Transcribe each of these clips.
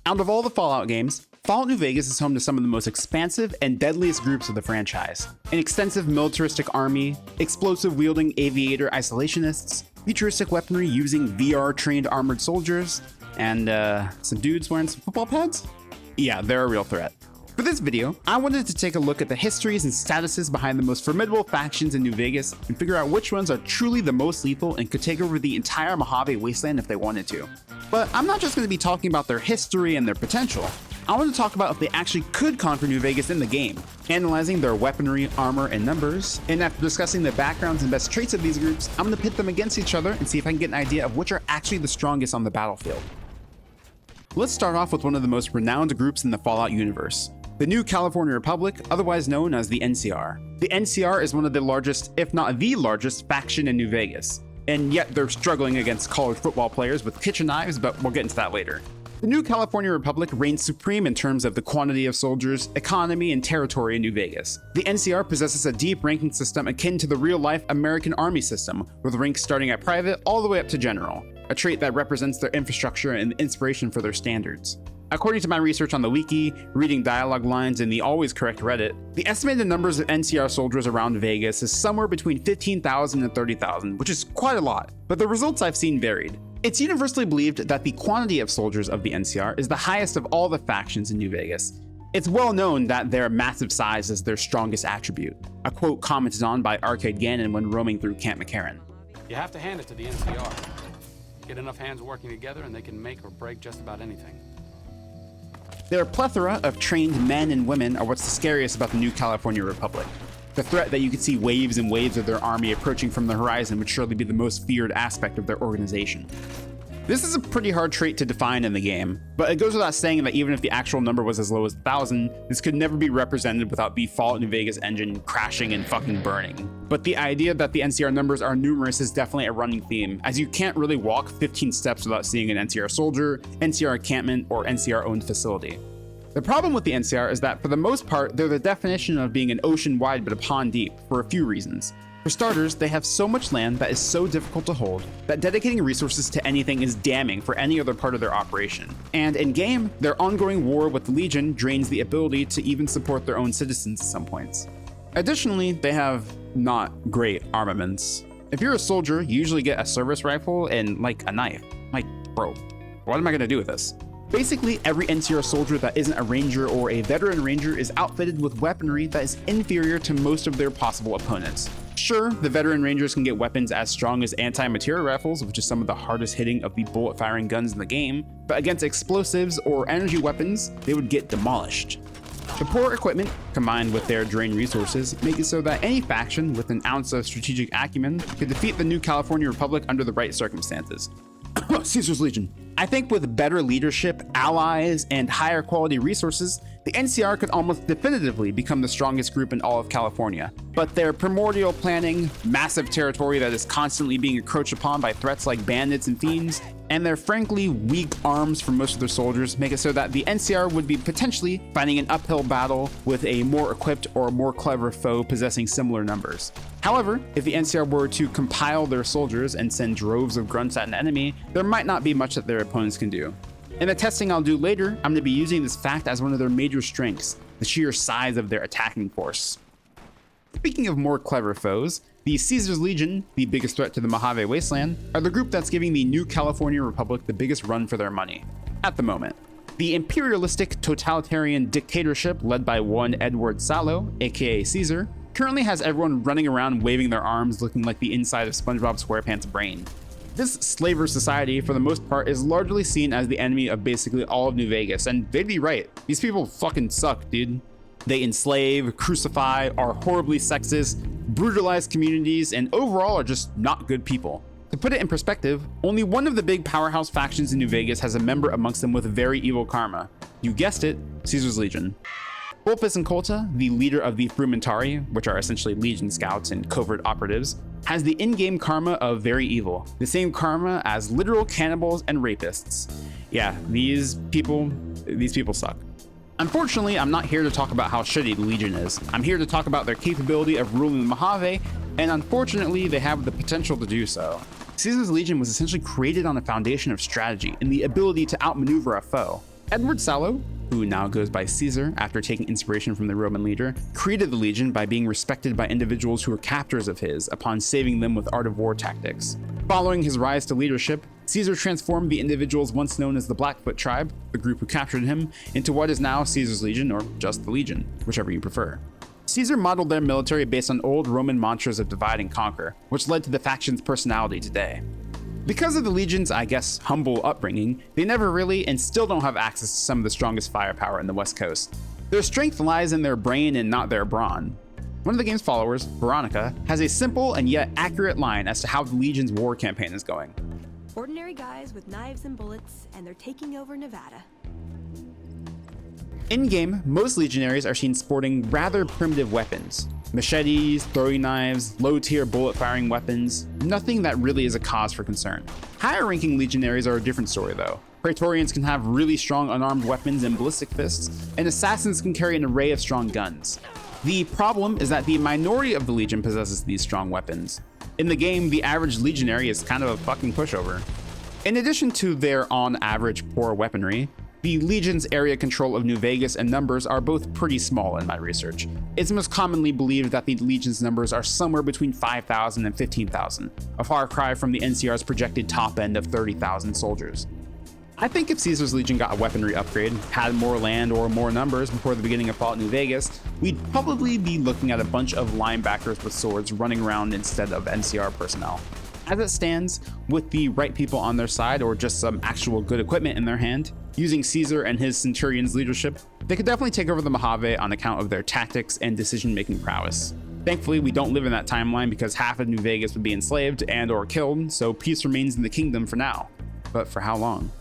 Out of all the Fallout games, Fallout New Vegas is home to some of the most expansive and deadliest groups of the franchise. An extensive militaristic army, explosive-wielding aviator isolationists, futuristic weaponry using VR-trained armored soldiers, and some dudes wearing some football pads? Yeah, they're a real threat. For this video, I wanted to take a look at the histories and statuses behind the most formidable factions in New Vegas and figure out which ones are truly the most lethal and could take over the entire Mojave Wasteland if they wanted to. But I'm not just going to be talking about their history and their potential. I want to talk about if they actually could conquer New Vegas in the game, analyzing their weaponry, armor, and numbers, and after discussing the backgrounds and best traits of these groups, I'm going to pit them against each other and see if I can get an idea of which are actually the strongest on the battlefield. Let's start off with one of the most renowned groups in the Fallout universe, the New California Republic, otherwise known as the NCR. The NCR is one of the largest, if not the largest, faction in New Vegas, and yet they're struggling against college football players with kitchen knives, but we'll get into that later. The New California Republic reigns supreme in terms of the quantity of soldiers, economy, and territory in New Vegas. The NCR possesses a deep ranking system akin to the real-life American Army system, with ranks starting at private all the way up to general, a trait that represents their infrastructure and the inspiration for their standards. According to my research on the wiki, reading dialogue lines in the always correct Reddit, the estimated numbers of NCR soldiers around Vegas is somewhere between 15,000 and 30,000, which is quite a lot, but the results I've seen varied. It's universally believed that the quantity of soldiers of the NCR is the highest of all the factions in New Vegas. It's well known that their massive size is their strongest attribute, a quote commented on by Arcade Gannon when roaming through Camp McCarran. You have to hand it to the NCR. Get enough hands working together and they can make or break just about anything. Their plethora of trained men and women are what's the scariest about the New California Republic. The threat that you could see waves and waves of their army approaching from the horizon would surely be the most feared aspect of their organization. This is a pretty hard trait to define in the game, but it goes without saying that even if the actual number was as low as 1,000, this could never be represented without the Fallout New Vegas engine crashing and fucking burning. But the idea that the NCR numbers are numerous is definitely a running theme, as you can't really walk 15 steps without seeing an NCR soldier, NCR encampment, or NCR-owned facility. The problem with the NCR is that for the most part, they're the definition of being an ocean wide but a pond deep, for a few reasons. For starters, they have so much land that is so difficult to hold that dedicating resources to anything is damning for any other part of their operation. And in-game, their ongoing war with the Legion drains the ability to even support their own citizens at some points. Additionally, they have not great armaments. If you're a soldier, you usually get a service rifle and like a knife. Like, bro, what am I gonna do with this? Basically, every NCR soldier that isn't a ranger or a veteran ranger is outfitted with weaponry that is inferior to most of their possible opponents. Sure, the veteran rangers can get weapons as strong as anti-material rifles, which is some of the hardest hitting of the bullet-firing guns in the game, but against explosives or energy weapons, they would get demolished. The poor equipment, combined with their drained resources, make it so that any faction with an ounce of strategic acumen could defeat the New California Republic under the right circumstances. Caesar's Legion. I think with better leadership, allies, and higher quality resources, the NCR could almost definitively become the strongest group in all of California. But their primordial planning, massive territory that is constantly being encroached upon by threats like bandits and fiends, and their frankly weak arms for most of their soldiers make it so that the NCR would be potentially fighting an uphill battle with a more equipped or more clever foe possessing similar numbers. However, if the NCR were to compile their soldiers and send droves of grunts at an enemy, there might not be much that their opponents can do. In the testing I'll do later, I'm going to be using this fact as one of their major strengths, the sheer size of their attacking force. Speaking of more clever foes, the Caesar's Legion, the biggest threat to the Mojave Wasteland, are the group that's giving the New California Republic the biggest run for their money, at the moment. The imperialistic totalitarian dictatorship led by one Edward Salo, aka Caesar, currently has everyone running around waving their arms looking like the inside of SpongeBob SquarePants' brain. This slaver society, for the most part, is largely seen as the enemy of basically all of New Vegas, and they'd be right. These people fucking suck, dude. They enslave, crucify, are horribly sexist, brutalize communities, and overall are just not good people. To put it in perspective, only one of the big powerhouse factions in New Vegas has a member amongst them with very evil karma. You guessed it, Caesar's Legion. Vulpus and Colta, the leader of the Frumentari, which are essentially Legion scouts and covert operatives, has the in-game karma of very evil, the same karma as literal cannibals and rapists. Yeah, these people suck. Unfortunately, I'm not here to talk about how shitty the Legion is. I'm here to talk about their capability of ruling the Mojave, and unfortunately, they have the potential to do so. Caesar's Legion was essentially created on a foundation of strategy and the ability to outmaneuver a foe. Edward Sallow, who now goes by Caesar after taking inspiration from the Roman leader, created the Legion by being respected by individuals who were captors of his upon saving them with art of war tactics. Following his rise to leadership, Caesar transformed the individuals once known as the Blackfoot tribe, the group who captured him, into what is now Caesar's Legion, or just the Legion, whichever you prefer. Caesar modeled their military based on old Roman mantras of divide and conquer, which led to the faction's personality today. Because of the Legion's, I guess, humble upbringing, they never really and still don't have access to some of the strongest firepower in the West Coast. Their strength lies in their brain and not their brawn. One of the game's followers, Veronica, has a simple and yet accurate line as to how the Legion's war campaign is going. Ordinary guys with knives and bullets, and they're taking over Nevada. In-game, most legionaries are seen sporting rather primitive weapons. Machetes, throwing knives, low-tier bullet-firing weapons, nothing that really is a cause for concern. Higher-ranking legionaries are a different story though. Praetorians can have really strong unarmed weapons and ballistic fists, and assassins can carry an array of strong guns. The problem is that the minority of the Legion possesses these strong weapons. In the game, the average legionary is kind of a fucking pushover. In addition to their on-average poor weaponry, the Legion's area control of New Vegas and numbers are both pretty small in my research. It's most commonly believed that the Legion's numbers are somewhere between 5,000 and 15,000, a far cry from the NCR's projected top end of 30,000 soldiers. I think if Caesar's Legion got a weaponry upgrade, had more land or more numbers before the beginning of Fallout New Vegas, we'd probably be looking at a bunch of linebackers with swords running around instead of NCR personnel. As it stands, with the right people on their side or just some actual good equipment in their hand, using Caesar and his Centurion's leadership, they could definitely take over the Mojave on account of their tactics and decision-making prowess. Thankfully, we don't live in that timeline because half of New Vegas would be enslaved and or killed, so peace remains in the kingdom for now. But for how long?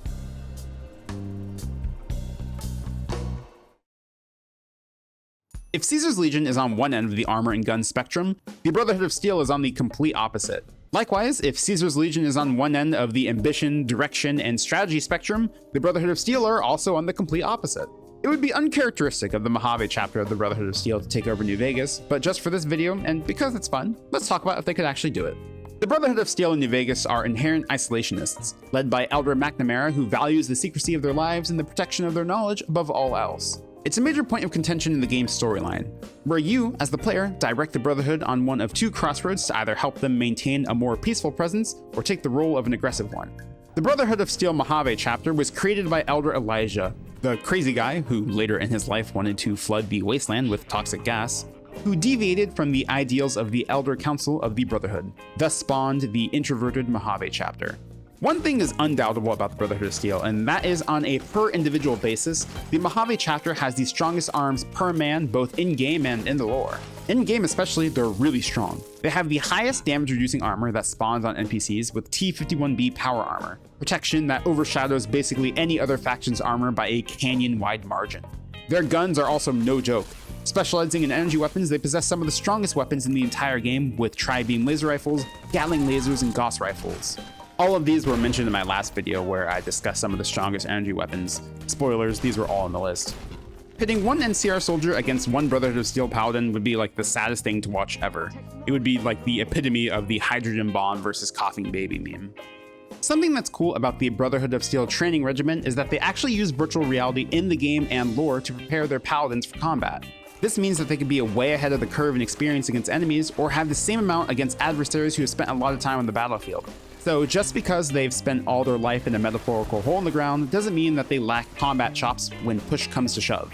If Caesar's Legion is on one end of the armor and gun spectrum, the Brotherhood of Steel is on the complete opposite. Likewise, if Caesar's Legion is on one end of the ambition, direction, and strategy spectrum, the Brotherhood of Steel are also on the complete opposite. It would be uncharacteristic of the Mojave chapter of the Brotherhood of Steel to take over New Vegas, but just for this video, and because it's fun, let's talk about if they could actually do it. The Brotherhood of Steel in New Vegas are inherent isolationists, led by Elder McNamara, who values the secrecy of their lives and the protection of their knowledge above all else. It's a major point of contention in the game's storyline, where you, as the player, direct the Brotherhood on one of two crossroads to either help them maintain a more peaceful presence or take the role of an aggressive one. The Brotherhood of Steel Mojave chapter was created by Elder Elijah, the crazy guy who later in his life wanted to flood the wasteland with toxic gas, who deviated from the ideals of the Elder Council of the Brotherhood, thus spawned the introverted Mojave chapter. One thing is undoubtable about the Brotherhood of Steel, and that is on a per individual basis, the Mojave chapter has the strongest arms per man both in-game and in the lore. In-game especially, they're really strong. They have the highest damage reducing armor that spawns on NPCs with T51B power armor, protection that overshadows basically any other faction's armor by a canyon-wide margin. Their guns are also no joke. Specializing in energy weapons, they possess some of the strongest weapons in the entire game with tri-beam laser rifles, Gatling lasers, and Gauss rifles. All of these were mentioned in my last video where I discussed some of the strongest energy weapons. Spoilers, these were all on the list. Pitting one NCR soldier against one Brotherhood of Steel paladin would be like the saddest thing to watch ever. It would be like the epitome of the hydrogen bomb versus coughing baby meme. Something that's cool about the Brotherhood of Steel training regimen is that they actually use virtual reality in the game and lore to prepare their paladins for combat. This means that they can be way ahead of the curve in experience against enemies or have the same amount against adversaries who have spent a lot of time on the battlefield. So just because they've spent all their life in a metaphorical hole in the ground doesn't mean that they lack combat chops when push comes to shove.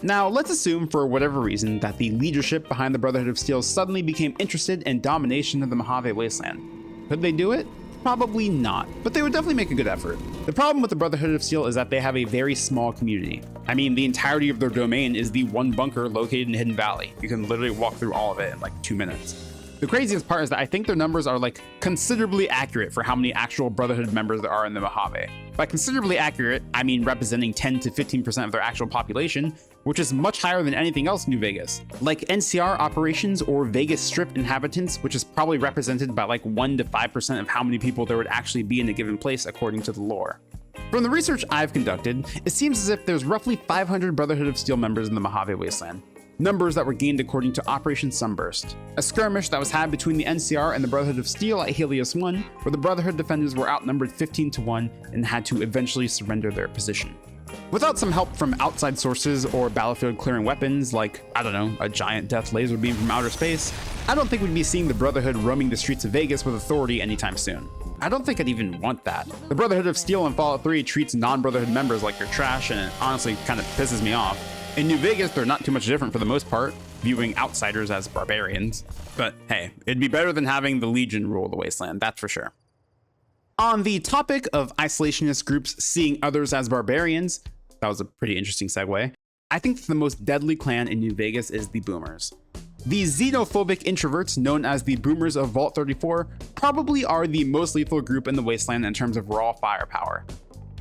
Now, let's assume for whatever reason that the leadership behind the Brotherhood of Steel suddenly became interested in domination of the Mojave Wasteland. Could they do it? Probably not, but they would definitely make a good effort. The problem with the Brotherhood of Steel is that they have a very small community. I mean, the entirety of their domain is the one bunker located in Hidden Valley. You can literally walk through all of it in like 2 minutes. The craziest part is that I think their numbers are like considerably accurate for how many actual Brotherhood members there are in the Mojave. By considerably accurate, I mean representing 10 to 15% of their actual population, which is much higher than anything else in New Vegas. Like NCR operations or Vegas Strip inhabitants, which is probably represented by like 1 to 5% of how many people there would actually be in a given place according to the lore. From the research I've conducted, it seems as if there's roughly 500 Brotherhood of Steel members in the Mojave Wasteland. Numbers that were gained according to Operation Sunburst, a skirmish that was had between the NCR and the Brotherhood of Steel at Helios 1, where the Brotherhood defenders were outnumbered 15 to 1 and had to eventually surrender their position. Without some help from outside sources or battlefield clearing weapons like, I don't know, a giant death laser beam from outer space, I don't think we'd be seeing the Brotherhood roaming the streets of Vegas with authority anytime soon. I don't think I'd even want that. The Brotherhood of Steel in Fallout 3 treats non-Brotherhood members like they're trash, and it honestly kind of pisses me off. In New Vegas, they're not too much different for the most part, viewing outsiders as barbarians. But hey, it'd be better than having the Legion rule the wasteland, that's for sure. On the topic of isolationist groups seeing others as barbarians, that was a pretty interesting segue, I think the most deadly clan in New Vegas is the Boomers. These xenophobic introverts, known as the Boomers of Vault 34, probably are the most lethal group in the wasteland in terms of raw firepower.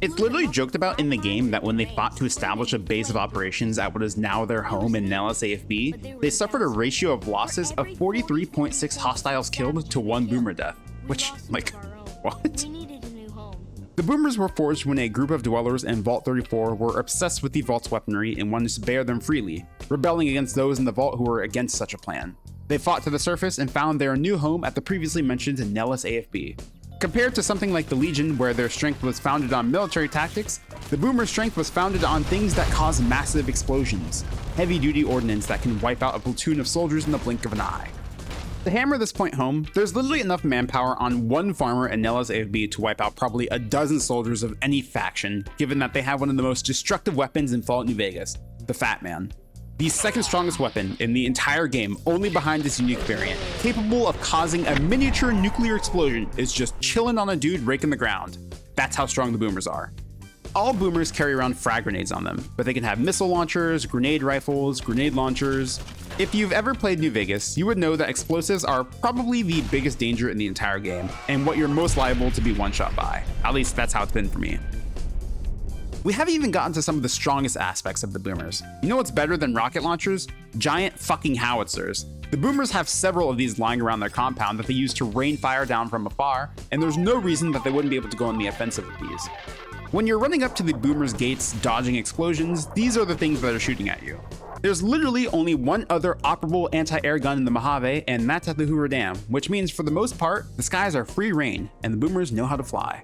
It's literally joked about in the game that when they fought to establish a base of operations at what is now their home in Nellis AFB, they suffered a ratio of losses of 43.6 hostiles killed to 1 Boomer death. Which, like, what? The Boomers were forged when a group of dwellers in Vault 34 were obsessed with the Vault's weaponry and wanted to bear them freely, rebelling against those in the Vault who were against such a plan. They fought to the surface and found their new home at the previously mentioned Nellis AFB. Compared to something like the Legion, where their strength was founded on military tactics, the Boomer strength was founded on things that cause massive explosions, heavy-duty ordnance that can wipe out a platoon of soldiers in the blink of an eye. To hammer this point home, there's literally enough manpower on one farmer in Nellis AFB to wipe out probably a dozen soldiers of any faction, given that they have one of the most destructive weapons in Fallout New Vegas, the Fat Man. The second strongest weapon in the entire game, only behind this unique variant, capable of causing a miniature nuclear explosion, is just chilling on a dude raking the ground. That's how strong the Boomers are. All Boomers carry around frag grenades on them, but they can have missile launchers, grenade rifles, grenade launchers. If you've ever played New Vegas, you would know that explosives are probably the biggest danger in the entire game, and what you're most liable to be one-shot by. At least that's how it's been for me. We haven't even gotten to some of the strongest aspects of the Boomers. You know what's better than rocket launchers? Giant fucking howitzers. The Boomers have several of these lying around their compound that they use to rain fire down from afar, and there's no reason that they wouldn't be able to go on the offensive with these. When you're running up to the Boomers' gates, dodging explosions, these are the things that are shooting at you. There's literally only one other operable anti-air gun in the Mojave, and that's at the Hoover Dam, which means for the most part, the skies are free reign, and the Boomers know how to fly.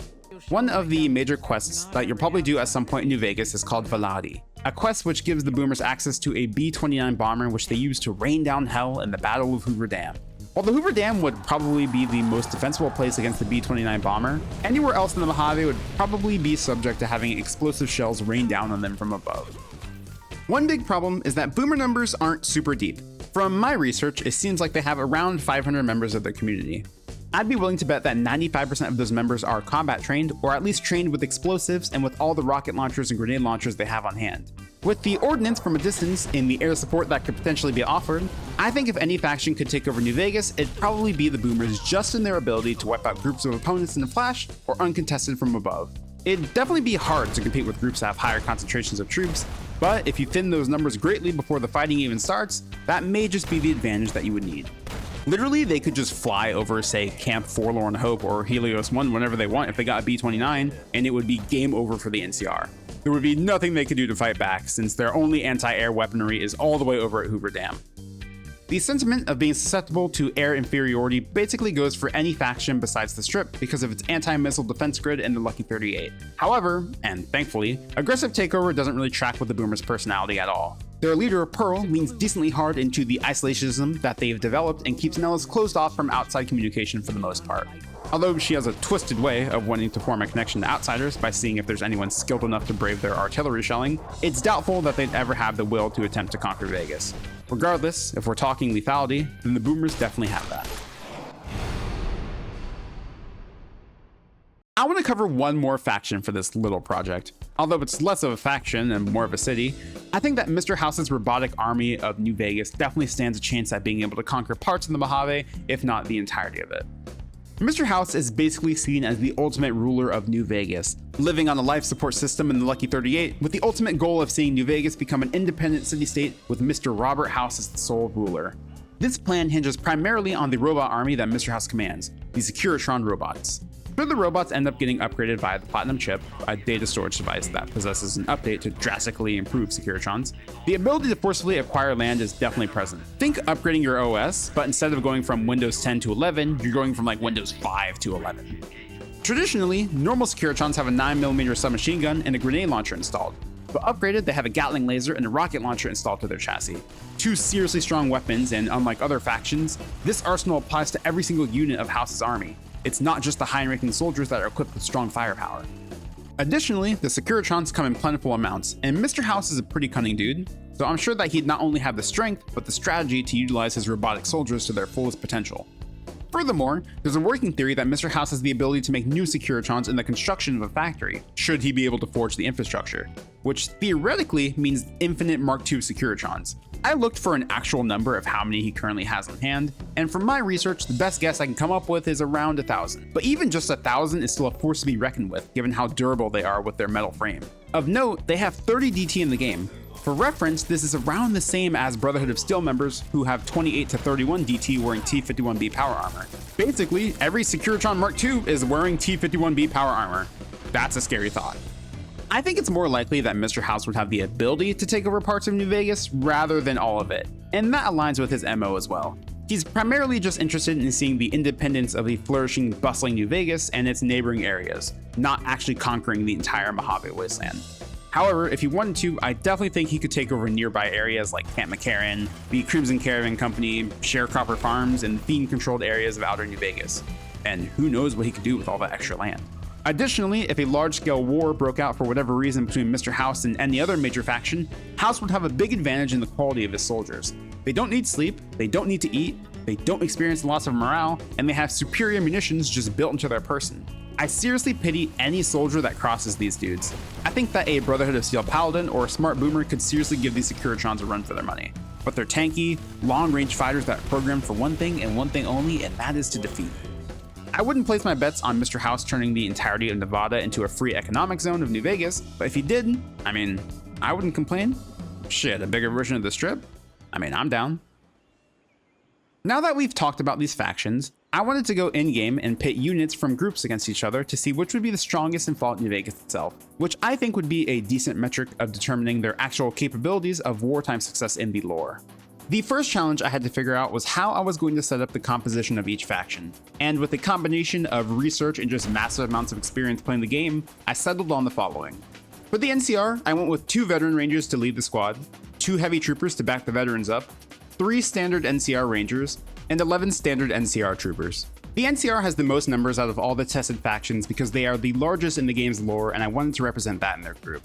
One of the major quests that you'll probably do at some point in New Vegas is called Veladi, a quest which gives the Boomers access to a B-29 bomber which they use to rain down hell in the Battle of Hoover Dam. While the Hoover Dam would probably be the most defensible place against the B-29 bomber, anywhere else in the Mojave would probably be subject to having explosive shells rain down on them from above. One big problem is that Boomer numbers aren't super deep. From my research, it seems like they have around 500 members of their community. I'd be willing to bet that 95% of those members are combat trained, or at least trained with explosives and with all the rocket launchers and grenade launchers they have on hand. With the ordnance from a distance and the air support that could potentially be offered, I think if any faction could take over New Vegas, it'd probably be the Boomers, just in their ability to wipe out groups of opponents in a flash or uncontested from above. It'd definitely be hard to compete with groups that have higher concentrations of troops, but if you thin those numbers greatly before the fighting even starts, that may just be the advantage that you would need. Literally, they could just fly over, say, Camp Forlorn Hope or Helios 1 whenever they want if they got a B-29, and it would be game over for the NCR. There would be nothing they could do to fight back, since their only anti-air weaponry is all the way over at Hoover Dam. The sentiment of being susceptible to air inferiority basically goes for any faction besides the Strip because of its anti-missile defense grid and the Lucky 38. However, and thankfully, aggressive takeover doesn't really track with the Boomers' personality at all. Their leader, Pearl, leans decently hard into the isolationism that they've developed and keeps Nellis closed off from outside communication for the most part. Although she has a twisted way of wanting to form a connection to outsiders by seeing if there's anyone skilled enough to brave their artillery shelling, it's doubtful that they'd ever have the will to attempt to conquer Vegas. Regardless, if we're talking lethality, then the Boomers definitely have that. I want to cover one more faction for this little project. Although it's less of a faction and more of a city, I think that Mr. House's robotic army of New Vegas definitely stands a chance at being able to conquer parts of the Mojave, if not the entirety of it. Mr. House is basically seen as the ultimate ruler of New Vegas, living on a life support system in the Lucky 38 with the ultimate goal of seeing New Vegas become an independent city-state with Mr. Robert House as the sole ruler. This plan hinges primarily on the robot army that Mr. House commands, the Securitron robots. Should the robots end up getting upgraded via the Platinum Chip, a data storage device that possesses an update to drastically improve Securitrons, the ability to forcibly acquire land is definitely present. Think upgrading your OS, but instead of going from Windows 10 to 11, you're going from like Windows 5 to 11. Traditionally, normal Securitrons have a 9mm submachine gun and a grenade launcher installed. but upgraded, they have a Gatling laser and a rocket launcher installed to their chassis. Two seriously strong weapons, and unlike other factions, this arsenal applies to every single unit of House's army. It's not just the high-ranking soldiers that are equipped with strong firepower. Additionally, the Securitrons come in plentiful amounts, and Mr. House is a pretty cunning dude, so I'm sure that he'd not only have the strength, but the strategy to utilize his robotic soldiers to their fullest potential. Furthermore, there's a working theory that Mr. House has the ability to make new Securitrons in the construction of a factory, should he be able to forge the infrastructure, which theoretically means infinite Mark II Securitrons. I looked for an actual number of how many he currently has on hand, and from my research, the best guess I can come up with is around 1,000. But even just 1,000 is still a force to be reckoned with, given how durable they are with their metal frame. Of note, they have 30 DT in the game. For reference, this is around the same as Brotherhood of Steel members who have 28 to 31 DT wearing T-51B power armor. Basically, every Securitron Mark II is wearing T-51B power armor. That's a scary thought. I think it's more likely that Mr. House would have the ability to take over parts of New Vegas rather than all of it, and that aligns with his MO as well. He's primarily just interested in seeing the independence of the flourishing, bustling New Vegas and its neighboring areas, not actually conquering the entire Mojave Wasteland. However, if he wanted to, I definitely think he could take over nearby areas like Camp McCarran, the Crimson Caravan Company, Sharecropper Farms, and Fiend-controlled areas of outer New Vegas. And who knows what he could do with all that extra land. Additionally, if a large-scale war broke out for whatever reason between Mr. House and any other major faction, House would have a big advantage in the quality of his soldiers. They don't need sleep, they don't need to eat, they don't experience loss of morale, and they have superior munitions just built into their person. I seriously pity any soldier that crosses these dudes. I think that a Brotherhood of Steel Paladin or a smart boomer could seriously give these Securitrons a run for their money. But they're tanky, long-range fighters that are programmed for one thing and one thing only, and that is to defeat. I wouldn't place my bets on Mr. House turning the entirety of Nevada into a free economic zone of New Vegas, but if he did, I mean, I wouldn't complain. Shit, a bigger version of the Strip? I mean, I'm down. Now that we've talked about these factions, I wanted to go in-game and pit units from groups against each other to see which would be the strongest in Fallout New Vegas itself, which I think would be a decent metric of determining their actual capabilities of wartime success in the lore. The first challenge I had to figure out was how I was going to set up the composition of each faction, and with a combination of research and just massive amounts of experience playing the game, I settled on the following. For the NCR, I went with 2 veteran rangers to lead the squad, 2 heavy troopers to back the veterans up, 3 standard NCR rangers, and 11 standard NCR troopers. The NCR has the most numbers out of all the tested factions because they are the largest in the game's lore, and I wanted to represent that in their group.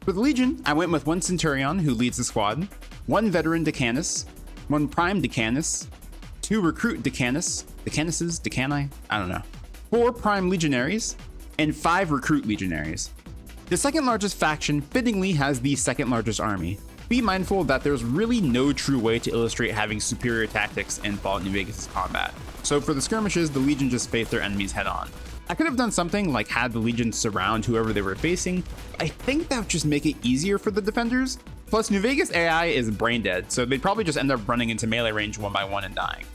For the Legion, I went with 1 Centurion who leads the squad, 1 veteran Decanus, 1 prime Decanus, 2 recruit Decanus, Decani, I don't know, 4 prime Legionaries, and 5 recruit Legionaries. The second largest faction fittingly has the second largest army. Be mindful that there's really no true way to illustrate having superior tactics in Fallout New Vegas' combat. So for the skirmishes, the Legion just face their enemies head on. I could have done something like had the Legion surround whoever they were facing, but I think that would just make it easier for the defenders. Plus, New Vegas AI is brain dead, so they'd probably just end up running into melee range one by one and dying.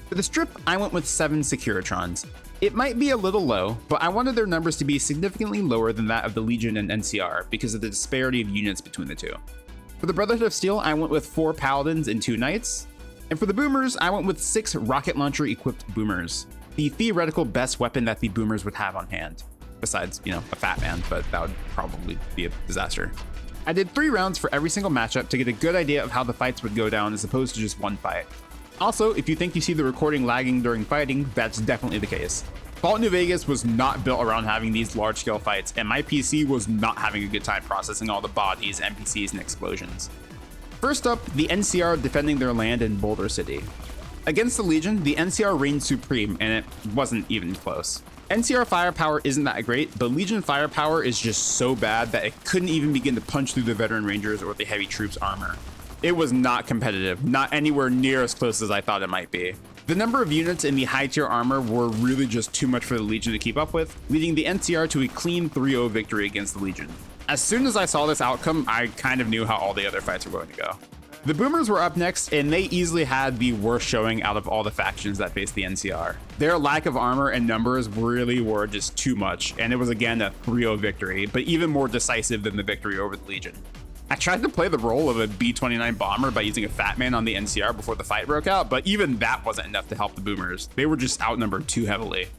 For the Strip, I went with 7 Securitrons. It might be a little low, but I wanted their numbers to be significantly lower than that of the Legion and NCR because of the disparity of units between the two. For the Brotherhood of Steel, I went with 4 Paladins and 2 Knights. And for the Boomers, I went with 6 rocket launcher equipped Boomers, the theoretical best weapon that the Boomers would have on hand. Besides, a Fat Man, but that would probably be a disaster. I did 3 rounds for every single matchup to get a good idea of how the fights would go down as opposed to just one fight. Also, if you think you see the recording lagging during fighting, that's definitely the case. Fallout New Vegas was not built around having these large-scale fights, and my PC was not having a good time processing all the bodies, NPCs, and explosions. First up, the NCR defending their land in Boulder City. Against the Legion, the NCR reigned supreme, and it wasn't even close. NCR firepower isn't that great, but Legion firepower is just so bad that it couldn't even begin to punch through the veteran rangers or the heavy troops armor. It was not competitive, not anywhere near as close as I thought it might be. The number of units in the high tier armor were really just too much for the Legion to keep up with, leading the NCR to a clean 3-0 victory against the Legion. As soon as I saw this outcome, I kind of knew how all the other fights were going to go. The Boomers were up next, and they easily had the worst showing out of all the factions that faced the NCR. Their lack of armor and numbers really were just too much, and it was again a 3-0 victory, but even more decisive than the victory over the Legion. I tried to play the role of a B-29 bomber by using a Fat Man on the NCR before the fight broke out, but even that wasn't enough to help the Boomers. They were just outnumbered too heavily.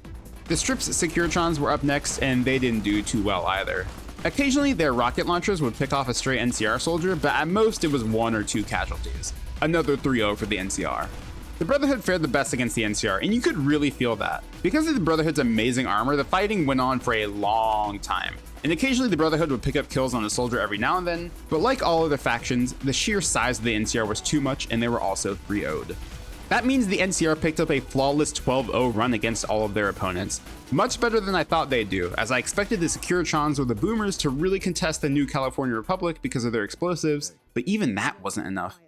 The Strip's Securitrons were up next, and they didn't do too well either. Occasionally, their rocket launchers would pick off a stray NCR soldier, but at most it was 1 or 2 casualties. Another 3-0 for the NCR. The Brotherhood fared the best against the NCR, and you could really feel that. Because of the Brotherhood's amazing armor, the fighting went on for a long time. And occasionally the Brotherhood would pick up kills on a soldier every now and then, but like all other factions, the sheer size of the NCR was too much and they were also 3-0'd. That means the NCR picked up a flawless 12-0 run against all of their opponents. Much better than I thought they'd do, as I expected the Securitrons or the Boomers to really contest the new California Republic because of their explosives, but even that wasn't enough.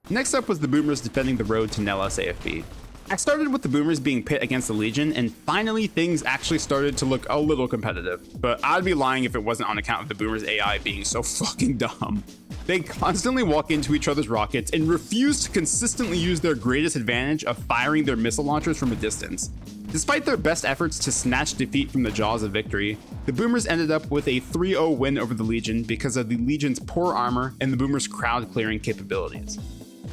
Next up was the Boomers defending the road to Nellis AFB. I started with the Boomers being pit against the Legion, and finally things actually started to look a little competitive, but I'd be lying if it wasn't on account of the Boomers' AI being so fucking dumb. They constantly walk into each other's rockets and refuse to consistently use their greatest advantage of firing their missile launchers from a distance. Despite their best efforts to snatch defeat from the jaws of victory, the Boomers ended up with a 3-0 win over the Legion because of the Legion's poor armor and the Boomers' crowd clearing capabilities.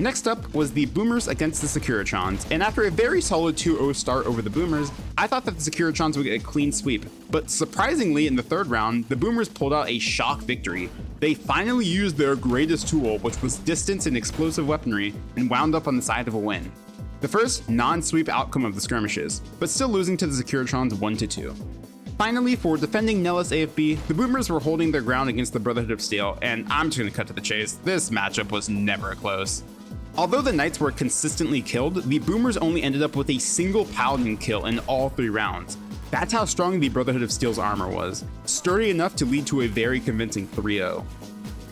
Next up was the Boomers against the Securitrons, and after a very solid 2-0 start over the Boomers, I thought that the Securitrons would get a clean sweep, but surprisingly in the third round, the Boomers pulled out a shock victory. They finally used their greatest tool, which was distance and explosive weaponry, and wound up on the side of a win. The first non-sweep outcome of the skirmishes, but still losing to the Securitrons 1-2. Finally, for defending Nellis AFB, the Boomers were holding their ground against the Brotherhood of Steel, and I'm just gonna cut to the chase, this matchup was never close. Although the Knights were consistently killed, the Boomers only ended up with a single Paladin kill in all 3 rounds. That's how strong the Brotherhood of Steel's armor was, sturdy enough to lead to a very convincing 3-0.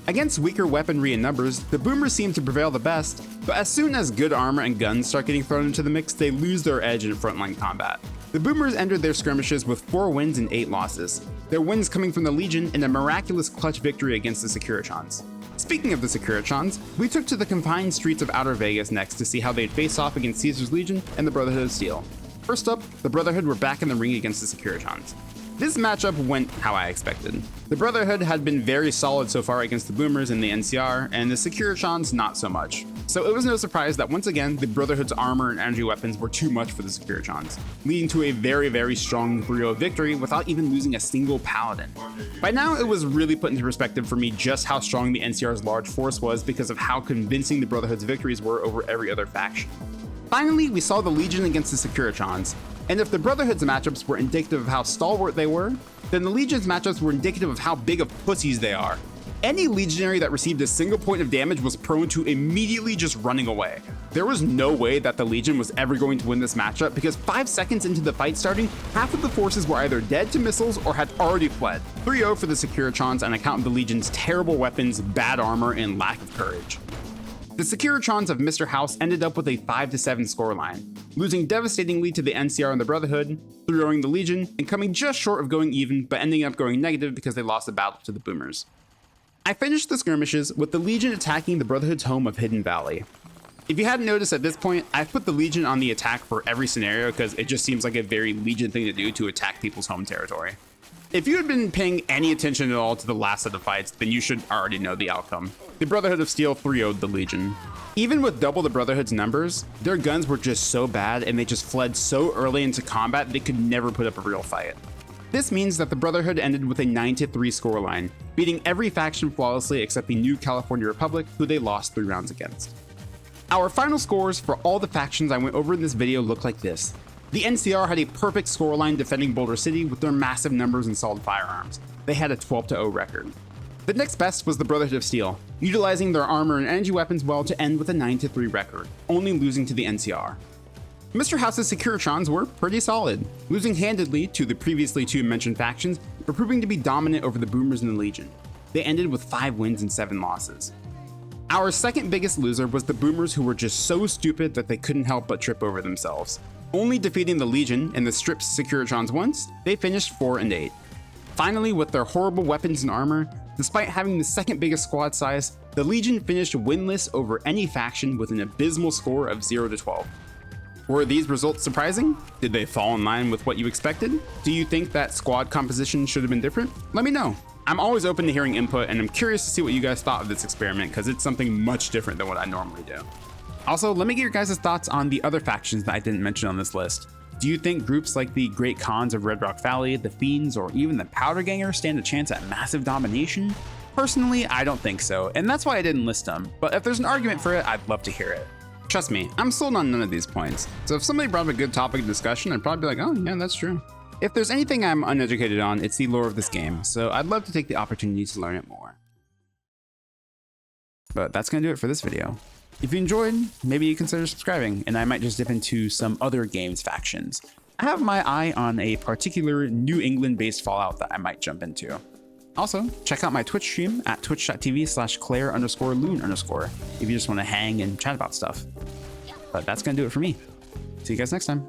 Against weaker weaponry and numbers, the Boomers seem to prevail the best, but as soon as good armor and guns start getting thrown into the mix, they lose their edge in frontline combat. The Boomers entered their skirmishes with 4 wins and 8 losses, their wins coming from the Legion and a miraculous clutch victory against the Securitrons. Speaking of the Securitrons, we took to the confined streets of Outer Vegas next to see how they'd face off against Caesar's Legion and the Brotherhood of Steel. First up, the Brotherhood were back in the ring against the Securitrons. This matchup went how I expected. The Brotherhood had been very solid so far against the Boomers and the NCR, and the Securitrons not so much. So it was no surprise that once again, the Brotherhood's armor and energy weapons were too much for the Securitrons, leading to a very strong 3-0 victory without even losing a single Paladin. By now, it was really put into perspective for me just how strong the NCR's large force was because of how convincing the Brotherhood's victories were over every other faction. Finally, we saw the Legion against the Securitrons, and if the Brotherhood's matchups were indicative of how stalwart they were, then the Legion's matchups were indicative of how big of pussies they are. Any legionary that received a single point of damage was prone to immediately just running away. There was no way that the Legion was ever going to win this matchup because 5 seconds into the fight starting, half of the forces were either dead to missiles or had already fled. 3-0 for the Securitrons on account of the Legion's terrible weapons, bad armor, and lack of courage. The Securitrons of Mr. House ended up with a 5-7 scoreline, losing devastatingly to the NCR and the Brotherhood, 3-0ing the Legion, and coming just short of going even, but ending up going negative because they lost the battle to the Boomers. I finished the skirmishes with the Legion attacking the Brotherhood's home of Hidden Valley. If you hadn't noticed at this point, I've put the Legion on the attack for every scenario because it just seems like a very Legion thing to do to attack people's home territory. If you had been paying any attention at all to the last set of fights, then you should already know the outcome. The Brotherhood of Steel 3-0'd the Legion. Even with double the Brotherhood's numbers, their guns were just so bad and they just fled so early into combat they could never put up a real fight. This means that the Brotherhood ended with a 9-3 scoreline, beating every faction flawlessly except the new California Republic, who they lost 3 rounds against. Our final scores for all the factions I went over in this video look like this. The NCR had a perfect scoreline defending Boulder City with their massive numbers and solid firearms. They had a 12-0 record. The next best was the Brotherhood of Steel, utilizing their armor and energy weapons well to end with a 9-3 record, only losing to the NCR. Mr. House's Securitrons were pretty solid, losing handedly to the previously 2 mentioned factions, but proving to be dominant over the Boomers and the Legion. They ended with 5 wins and 7 losses. Our second biggest loser was the Boomers, who were just so stupid that they couldn't help but trip over themselves. Only defeating the Legion and the stripped Securitrons once, they finished 4-8. Finally, with their horrible weapons and armor, despite having the second biggest squad size, the Legion finished winless over any faction with an abysmal score of 0-12. Were these results surprising? Did they fall in line with what you expected? Do you think that squad composition should have been different? Let me know. I'm always open to hearing input, and I'm curious to see what you guys thought of this experiment because it's something much different than what I normally do. Also, let me get your guys' thoughts on the other factions that I didn't mention on this list. Do you think groups like the Great Khans of Red Rock Valley, the Fiends, or even the Powder Gangers stand a chance at massive domination? Personally, I don't think so, and that's why I didn't list them, but if there's an argument for it, I'd love to hear it. Trust me, I'm sold on none of these points, so if somebody brought up a good topic of discussion, I'd probably be like, oh yeah, that's true. If there's anything I'm uneducated on, it's the lore of this game, so I'd love to take the opportunity to learn it more. But that's gonna do it for this video. If you enjoyed, maybe you consider subscribing, and I might just dip into some other games factions. I have my eye on a particular New England-based Fallout that I might jump into. Also, check out my Twitch stream at twitch.tv/Claire_Loon_ if you just want to hang and chat about stuff. But that's gonna do it for me. See you guys next time.